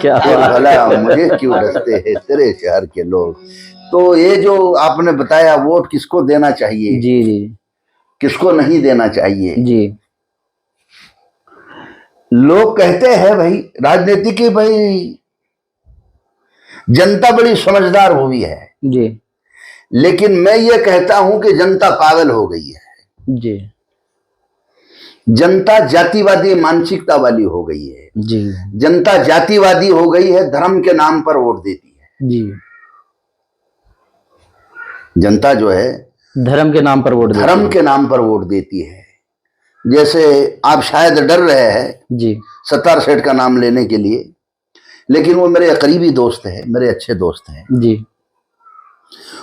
क्या फिर भला मुझे क्यों डसते हैं तेरे शहर के लोग। तो ये जो आपने बताया वोट किसको देना चाहिए, जी जी किसको नहीं देना चाहिए, जी लोग कहते हैं भाई राजनीति की भाई जनता बड़ी समझदार हुई है, जी लेकिन मैं ये कहता हूं कि जनता पागल हो गई है। जी जनता जातिवादी मानसिकता वाली हो गई है। जी जनता जातिवादी हो गई है, धर्म के नाम पर वोट देती है। जी जनता जो है धर्म के नाम पर वोट देती धर्म है। के नाम पर वोट देती है। जैसे आप शायद डर रहे हैं जी सत्तार सेठ का नाम लेने के लिए, लेकिन वो मेरे करीबी दोस्त है, मेरे अच्छे दोस्त हैं। जी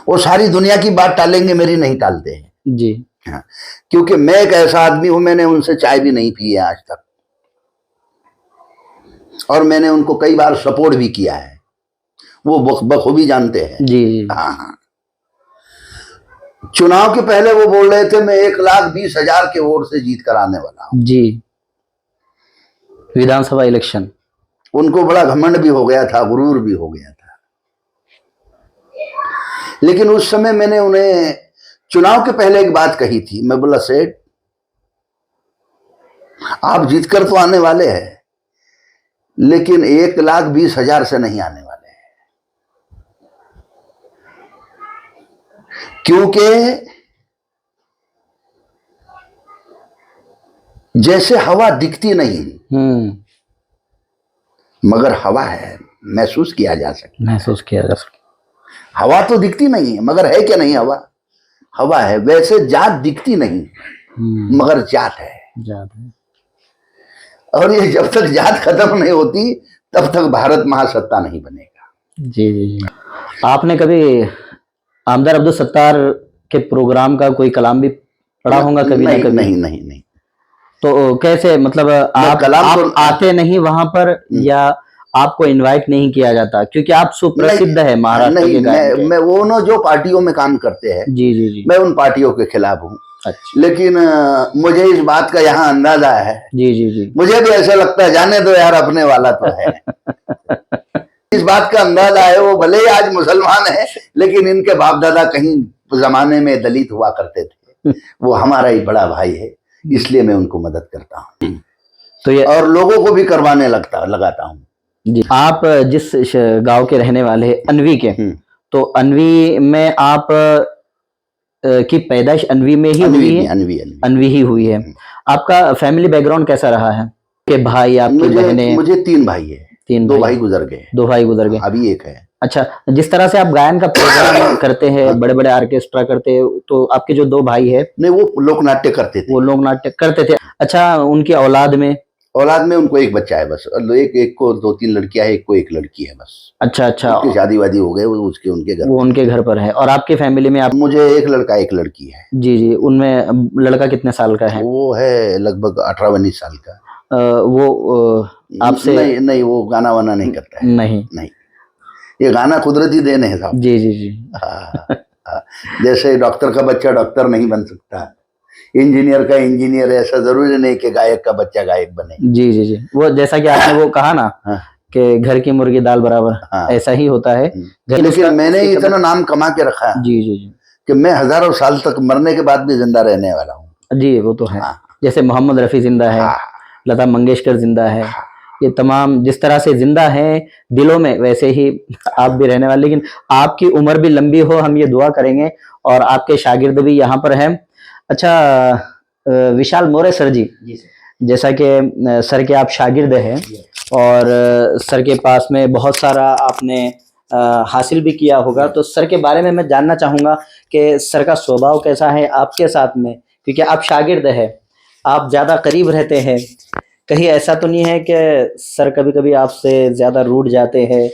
वो सारी दुनिया की बात टालेंगे, मेरी नहीं टालते हैं। जी हाँ, क्योंकि मैं एक ऐसा आदमी हूं, मैंने उनसे चाय भी नहीं पी है आज तक, और मैंने उनको कई बार सपोर्ट भी किया है, वो बखूबी जानते हैं। जी जी हाँ हाँ। चुनाव के पहले वो बोल रहे थे मैं 1,20,000 के वोट से जीत कर आने वाला हूं। जी विधानसभा इलेक्शन। उनको बड़ा घमंड भी हो गया था, गुरूर भी हो गया था, लेकिन उस समय मैंने उन्हें चुनाव के पहले एक बात कही थी। मैं बोला सेठ आप जीतकर तो आने वाले हैं, लेकिन 1,20,000 से नहीं आने वाले हैं, क्योंकि जैसे हवा दिखती नहीं मगर हवा है, महसूस किया जा सकता। महसूस किया जा सकता। हवा तो दिखती नहीं है मगर है क्या नहीं, हवा हवा है। वैसे जात दिखती नहीं मगर जात है। जात है। और ये जब तक जात खत्म नहीं होती तब तक भारत महासत्ता नहीं बनेगा। जी जी जी आपने कभी आमदार अब्दुल सत्तार के प्रोग्राम का कोई कलाम भी पढ़ा होगा कभी नहीं, ना कभी? नहीं नहीं नहीं। तो कैसे मतलब आप आते नहीं वहां पर, या आपको इनवाइट नहीं किया जाता क्योंकि आप सुप्रसिद्ध है महाराष्ट्र के गायक के? मैं वो न जो पार्टियों में काम करते हैं, जी जी जी मैं उन पार्टियों के खिलाफ हूँ। अच्छा। लेकिन मुझे इस बात का यहाँ अंदाजा है। जी जी जी मुझे भी ऐसा लगता है जाने दो यार, अपने वाला तो है। इस बात का अंदाजा है, वो भले ही आज मुसलमान है लेकिन इनके बाप दादा कहीं जमाने में दलित हुआ करते थे। वो हमारा ही बड़ा भाई है, इसलिए मैं उनको मदद करता हूँ, तो ये और लोगों को भी करवाने लगाता हूँ। जी आप जिस गांव के रहने वाले हैं अनवी के, तो अनवी में आप की पैदाइश अनवी में ही हुई है? अनवी ही हुई है। आपका फैमिली बैकग्राउंड कैसा रहा है? के भाई आपकी बहनें? मुझे 3 भाई है। 2 भाई गुजर गए। 2 भाई गुजर गए, अभी एक है। अच्छा, जिस तरह से आप गायन का प्रोग्राम करते हैं, बड़े बड़े ऑर्केस्ट्रा करते हैं, तो आपके जो 2 भाई है नहीं वो लोक नाट्य करते थे। वो लोक नाट्य करते थे। अच्छा, उनकी औलाद में उनको एक बच्चा है बस, एक को 2-3 लड़कियां है, एक को एक लड़की है बस। अच्छा अच्छा, उसकी शादी वादी हो गए, उनके घर, वो उनके घर पर है। और आपके फैमिली में मुझे एक लड़का एक लड़की है। जी जी उनमें लड़का कितने साल का है? वो है लगभग 18-19 साल का। वो आपसे नहीं वो गाना वाना नहीं करता है। नहीं ये गाना कुदरती देने है साहब। जी जी जी जैसे डॉक्टर का बच्चा डॉक्टर नहीं बन सकता, इंजीनियर का इंजीनियर, ऐसा जरूरी नहीं कि गायक का बच्चा गायक बने। जी जी जी वो जैसा कि आपने वो कहा ना कि घर की मुर्गी दाल बराबर, ऐसा ही होता है। लेकिन मैंने इतना नाम कमा के रखा है जी जी जी कि मैं हजारों साल तक मरने के बाद भी जिंदा रहने वाला हूँ। जी वो तो है। जैसे मोहम्मद रफी जिंदा है, लता मंगेशकर जिंदा है, ये तमाम जिस तरह से जिंदा हैं दिलों में, वैसे ही आप भी रहने वाले। लेकिन आपकी उम्र भी लंबी हो, हम ये दुआ करेंगे। और आपके शागिर्द भी यहाँ पर हैं। अच्छा, विशाल मोरे सर जी, जैसा कि सर के आप शागिर्द हैं, और सर के पास में बहुत सारा आपने हासिल भी किया होगा। तो सर के बारे में मैं जानना चाहूँगा कि सर का स्वभाव कैसा है आपके साथ में, क्योंकि आप शागिर्द है, आप ज़्यादा करीब रहते हैं। कहीं ऐसा तो नहीं है कि सर कभी कभी आपसे ज़्यादा रूठ जाते हैं?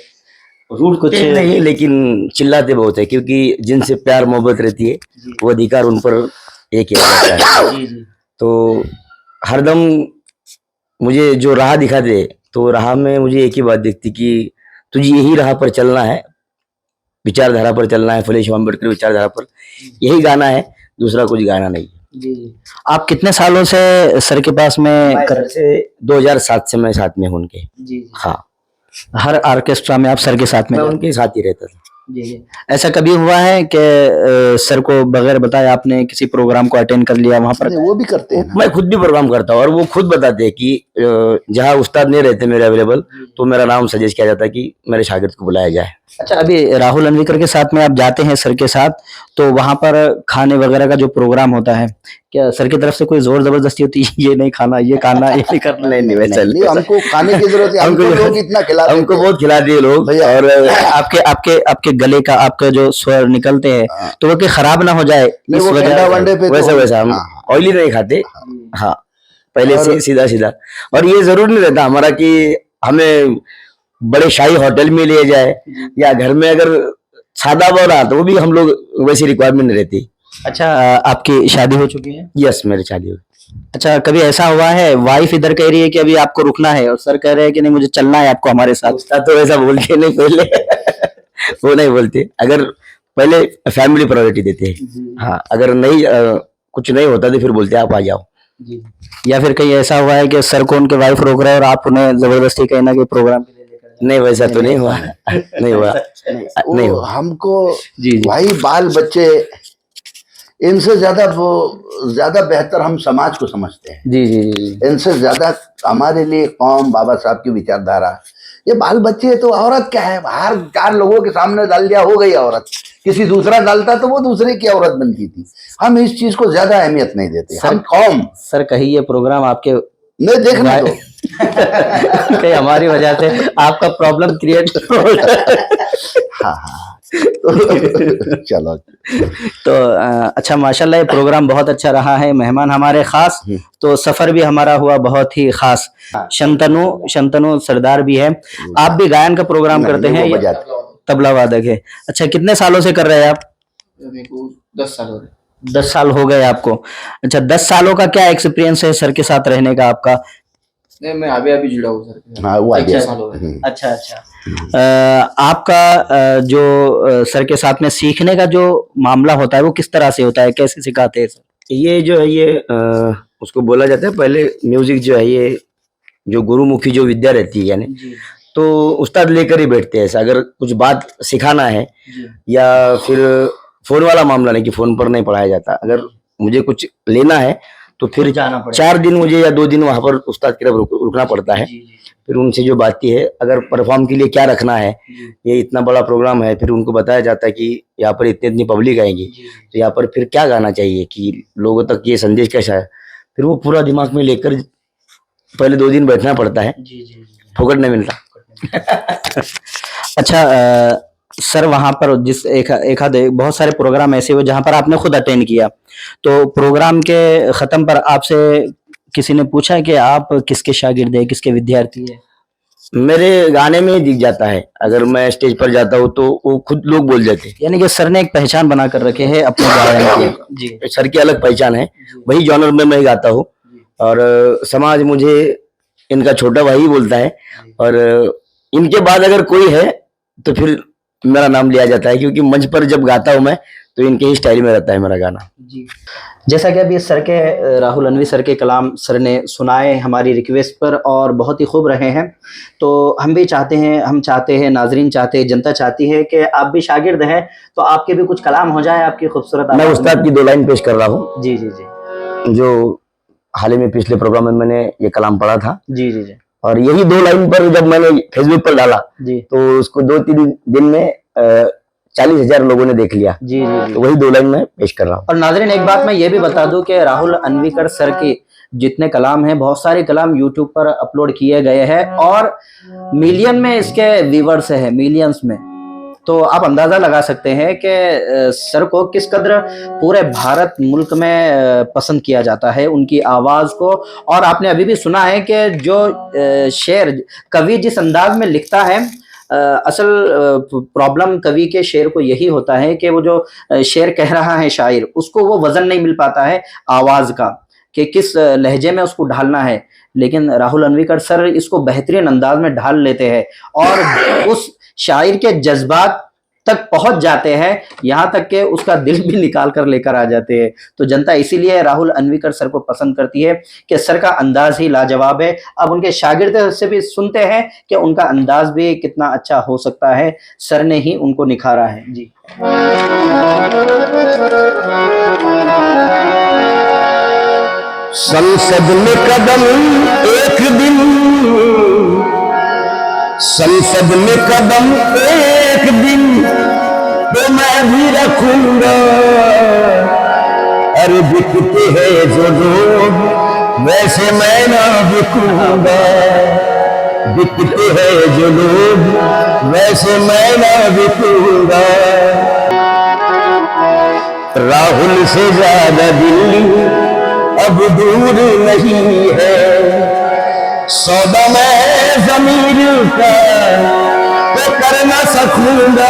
रूठ कुछ नहीं, लेकिन चिल्लाते बहुत है, क्योंकि जिनसे प्यार मोहब्बत रहती है वो अधिकार उन पर एक किया जाता है। तो हरदम मुझे जो राह दिखाते, तो राह में मुझे एक ही बात दिखती कि तुझे यही राह पर चलना है, विचारधारा पर चलना है, फुले शाह अम्बेडकर विचारधारा पर, यही गाना है, दूसरा कुछ गाना नहीं। जी। आप कितने सालों से सर के पास में सर से 2007 से मैं साथ में हूँ उनके। जी। हाँ, हर ऑर्केस्ट्रा में आप सर के साथ में? मैं उनके साथ ही रहता था। जी। ऐसा कभी हुआ है कि सर को बगैर बताए आपने किसी प्रोग्राम को अटेंड कर लिया वहां पर? नहीं, वो भी करते हैं ना। मैं खुद भी प्रोग्राम करता हूँ और वो खुद बताते हैं कि जहाँ उस्ताद नहीं रहते मेरे अवेलेबल, तो मेरा नाम सजेस्ट किया जाता है कि मेरे शागिर्द को बुलाया जाए। अच्छा, अभी राहुल अन्वीकर के साथ में आप जाते हैं सर के साथ, तो वहां पर खाने वगैरह का जो प्रोग्राम होता है, क्या सर की तरफ से कोई जोर जबरदस्ती होती है, ये नहीं खाना, ये खाना, ये नहीं करना? नहीं, वैसा नहीं, हमको खाने की जरूरत है, हमको लोग इतना खिलाते हमको बहुत खिलाते हैं लोग। और आपके आपके आपके गले का आपका जो स्वर निकलते हैं तो वो कि खराब ना हो जाए नहीं, इस वो वजह ठंडा से। वनडे पे वैसा तो वैसा हम हाँ, ऑयली नहीं खाते। हाँ, पहले से सीधा सीधा। और ये जरूर नहीं रहता हमारा कि हमें बड़े शाही होटल में ले जाए, या घर में अगर सादा बना तो वो भी हम लोग वैसी रिक्वायरमेंट नहीं रहती। अच्छा, आपकी शादी हो चुकी है? यस, मेरी शादी हो गई। अच्छा, कभी ऐसा हुआ है वाइफ इधर कह रही है कि अभी आपको रुकना है और सर कह रहे हैं कि नहीं मुझे चलना है आपको हमारे साथ? उस्ताद तो ऐसा बोलते नहीं पहले वो नहीं बोलते, अगर पहले फैमिली प्रायोरिटी देते हैं। हाँ, अगर नहीं कुछ नहीं होता तो फिर बोलते आप आ जाओ। या फिर कहीं ऐसा हुआ है कि सर को उनके वाइफ रोक रहे हैं और आप उन्हें जबरदस्ती कहीं ना कहीं प्रोग्राम के लिए लेकर जाए? नहीं, वैसा तो नहीं हुआ। नहीं हुआ, नहीं वो हुआ। हमको जी। भाई बाल बच्चे इनसे ज्यादा बेहतर हम समाज को समझते हैं। जी जी जी। इनसे ज्यादा हमारे लिए कौम, बाबा साहब की विचारधारा, ये बाल बच्चे। तो औरत क्या है, हर 4 लोगों के सामने डाल दिया, हो गई औरत। किसी दूसरा डालता तो वो दूसरे की औरत बनती थी। हम इस चीज को ज्यादा अहमियत नहीं देते। हम कौम सर कहीं ये प्रोग्राम आपके नहीं देखना तो कहीं हमारी वजह से आपका प्रॉब्लम क्रिएट हाँ हाँ चलो। तो अच्छा, माशाल्लाह ये प्रोग्राम बहुत अच्छा रहा है, मेहमान हमारे खास, तो सफर भी हमारा हुआ बहुत ही खास। शंतनु सरदार भी है, आप भी गायन का प्रोग्राम करते हैं? वो बजाते। तबला वादक है। अच्छा, कितने सालों से कर रहे हैं आप? मेरे को 10 साल हो रहे। 10 साल हो गए आपको। अच्छा, 10 सालों का क्या एक्सपीरियंस है सर के साथ रहने का आपका? नहीं, मैं अभी जुड़ा हूँ सर के साथ। हाँ, वो आ 6 गया। साल हो गए। अच्छा अच्छा। आपका जो सर के साथ में सीखने का जो मामला होता है वो किस तरह से होता है, कैसे सिखाते हैं सर? ये जो है ये उसको बोला जाता है, पहले म्यूजिक जो है ये जो गुरुमुखी जो विद्या रहती है, यानी तो उस्ताद लेकर ही बैठते हैं। ऐसा अगर कुछ बात सिखाना है या फिर फोन वाला मामला नहीं कि फोन पर नहीं पढ़ाया जाता, अगर मुझे कुछ लेना है तो फिर जाना पड़ेगा। 4 दिन मुझे या 2 दिन वहां पर उस्ताद की तरफ रुकना पड़ता है। फिर उनसे जो बातें है, अगर परफॉर्म के लिए क्या रखना है, ये इतना बड़ा प्रोग्राम है, फिर उनको बताया जाता है कि यहाँ पर इतनी इतनी पब्लिक आएंगी, तो यहाँ पर फिर क्या गाना चाहिए कि लोगों तक ये संदेश कैसा है, फिर वो पूरा दिमाग में लेकर पहले 2 दिन बैठना पड़ता है। फोकट नहीं मिलता। अच्छा, सर वहां पर जिस एक आधे बहुत सारे प्रोग्राम ऐसे हुए जहां पर आपने खुद अटेंड किया, तो प्रोग्राम के खत्म पर आपसे किसी ने पूछा कि आप किसके शागिर्द है, किसके विद्यार्थी है? मेरे गाने में ही दिख जाता है, अगर मैं स्टेज पर जाता हूँ तो वो खुद लोग बोल जाते हैं। यानी कि सर ने एक पहचान बना कर रखे है अपने गायन की। जी। सर की अलग पहचान है, वही जॉनर में मैं गाता हूँ और समाज मुझे इनका छोटा भाई बोलता है। और इनके बाद अगर कोई है तो फिर मेरा नाम लिया जाता है, क्योंकि मंच पर जब गाता हूँ मैं तो इनके ही स्टाइल में रहता है मेरा गाना। जी। जैसा कि अभी सर के राहुल अन्वी सर के कलाम सर ने सुनाए हमारी रिक्वेस्ट पर और बहुत ही खूब रहे हैं, तो हम भी चाहते हैं, हम चाहते हैं, नाजरीन चाहते हैं, जनता चाहती है कि आप भी शागिर्द हैं तो आपके भी कुछ कलाम हो जाए आपकी खूबसूरत मैं आवाज़ में। उस्ताद की 2 लाइन पेश कर रहा हूँ। जी जी जी जो हाल ही में पिछले प्रोग्राम में मैंने ये कलाम पढ़ा था, जी जी जी और यही 2 लाइन पर जब मैंने फेसबुक पर डाला जी तो उसको 2-3 दिन में 40,000 लोगों ने देख लिया। जी जी। तो वही 2 लाइन में पेश कर रहा हूँ। और नाज़रीन एक बात मैं ये भी बता दूं कि राहुल अन्वीकर सर की जितने कलाम हैं, बहुत सारे कलाम यूट्यूब पर अपलोड किए गए हैं और मिलियन में इसके व्यूवर्स हैं, मिलियंस में। तो आप अंदाजा लगा सकते हैं कि सर को किस कदर पूरे भारत मुल्क में पसंद किया जाता है, उनकी आवाज को। और आपने अभी भी सुना है कि जो शेर कवि जिस अंदाज में लिखता है, असल प्रॉब्लम कवि के शेर को यही होता है कि वो जो शेर कह रहा है शायर, उसको वो वजन नहीं मिल पाता है आवाज का, कि किस लहजे में उसको ढालना है। लेकिन राहुल अन्वीकर सर इसको बेहतरीन अंदाज में ढाल लेते हैं और उस शायर के जज्बात तक पहुंच जाते हैं, यहाँ तक कि उसका दिल भी निकाल कर लेकर आ जाते हैं। तो जनता इसीलिए राहुल अन्वीकर सर को पसंद करती है कि सर का अंदाज ही लाजवाब है। अब उनके शागिर्द से भी सुनते हैं कि उनका अंदाज भी कितना अच्छा हो सकता है, सर ने ही उनको निखारा है। जी संसद में कदम एक दिन, संसद में कदम एक दिन तो मैं भी रखूंगा। अरे बिकते हैं जो लोग वैसे मैं ना बिकूंगा, बिकते हैं जो लोग वैसे मैं ना बिकूंगा। राहुल से ज्यादा दिल्ली अब दूर नहीं है, सौदा मैं ज़मीर का तो कर ना सकूंगा।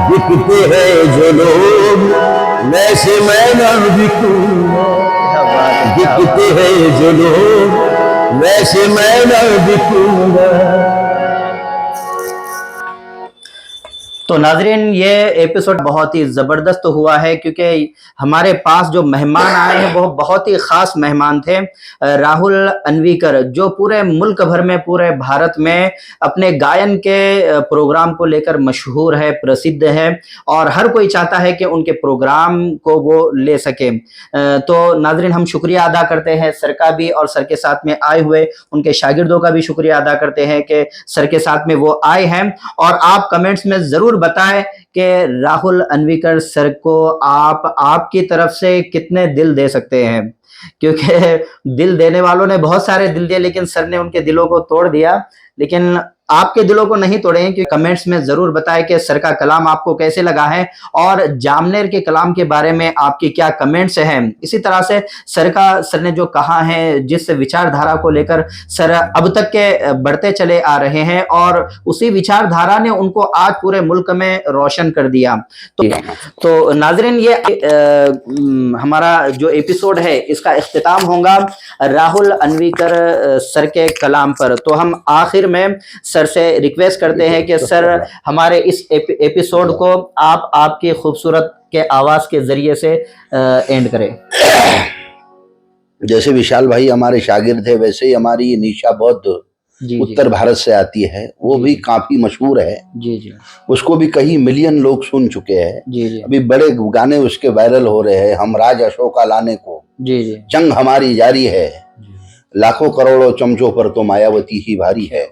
बिकते हैं जो लोग वैसे मैं ना बिकूंगा, बिकते हैं जो लोग वैसे मैं ना बिकूंगा। तो नाजरीन, ये एपिसोड बहुत ही ज़बरदस्त हुआ है क्योंकि हमारे पास जो मेहमान आए हैं वो बहुत ही ख़ास मेहमान थे। राहुल अन्वीकर जो पूरे मुल्क भर में, पूरे भारत में अपने गायन के प्रोग्राम को लेकर मशहूर है, प्रसिद्ध है और हर कोई चाहता है कि उनके प्रोग्राम को वो ले सके। तो नाजरीन, हम शुक्रिया अदा करते हैं सर का भी और सर के साथ में आए हुए उनके शागिर्दों का भी शुक्रिया अदा करते हैं कि सर के साथ में वो आए हैं। और आप कमेंट्स में ज़रूर बताएं कि राहुल अन्वीकर सर को आपकी तरफ से कितने दिल दे सकते हैं, क्योंकि दिल देने वालों ने बहुत सारे दिल दिए लेकिन सर ने उनके दिलों को तोड़ दिया। लेकिन आपके दिलों को नहीं तोड़े, कि कमेंट्स में जरूर बताएं कि सर का कलाम आपको कैसे लगा है और जामनेर के कलाम के बारे में आपकी क्या कमेंट्स हैं। इसी तरह से सर ने जो कहा है, जिस विचारधारा को लेकर सर अब तक के बढ़ते चले आ रहे हैं और उसी विचारधारा ने उनको आज पूरे मुल्क में रोशन कर दिया। तो नाजरीन, ये हमारा जो एपिसोड है इसका इख्तिताम होगा राहुल अन्वीकर सर के कलाम पर। तो हम आखिर में सर से रिक्वेस्ट करते हैं कि सर हमारे इस एपिसोड को आप आपकी खूबसूरत के आवाज के जरिए से एंड करें। जैसे विशाल भाई हमारे शागिर्द है, वैसे ही हमारी निशा बौद्ध उत्तर भारत से आती है, वो भी काफी मशहूर है। जी जी, उसको भी कई मिलियन लोग सुन चुके हैं। जी जी, अभी बड़े गाने उसके वायरल हो रहे हैं। हम राज अशोका लाने को, जी जी, जंग हमारी जारी है, लाखों करोड़ों चमचों पर तो मायावती ही भारी है।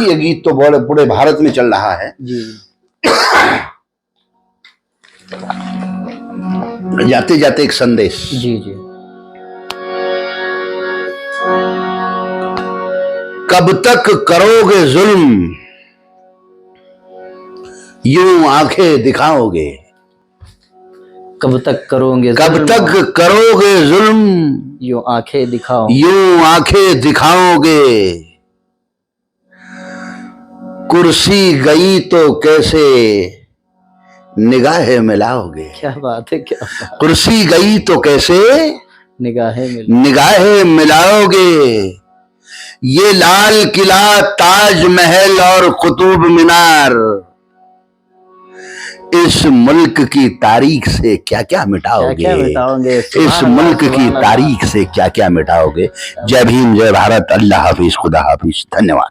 ये गीत तो पूरे भारत में चल रहा है। जी जाते जाते एक संदेश। जी जी, कब तक करोगे जुल्म, यूं आंखें दिखाओगे। कब तक करोगे, कब तक करोगे जुल्म, यूं आंखें दिखाओ, यूं आंखें दिखाओगे। कुर्सी गई तो कैसे निगाहें मिलाओगे। क्या बात है, क्या बात। कुर्सी गई तो कैसे निगाहें मिलाओगे। ये लाल किला, ताज महल और कुतुब मीनार इस मुल्क की तारीख से क्या क्या मिटाओगे, क्या मिटाओगे। इस मुल्क की तारीख से क्या क्या मिटाओगे। जय भीम, जय भारत, अल्लाह हाफिज, खुदा हाफिज, धन्यवाद।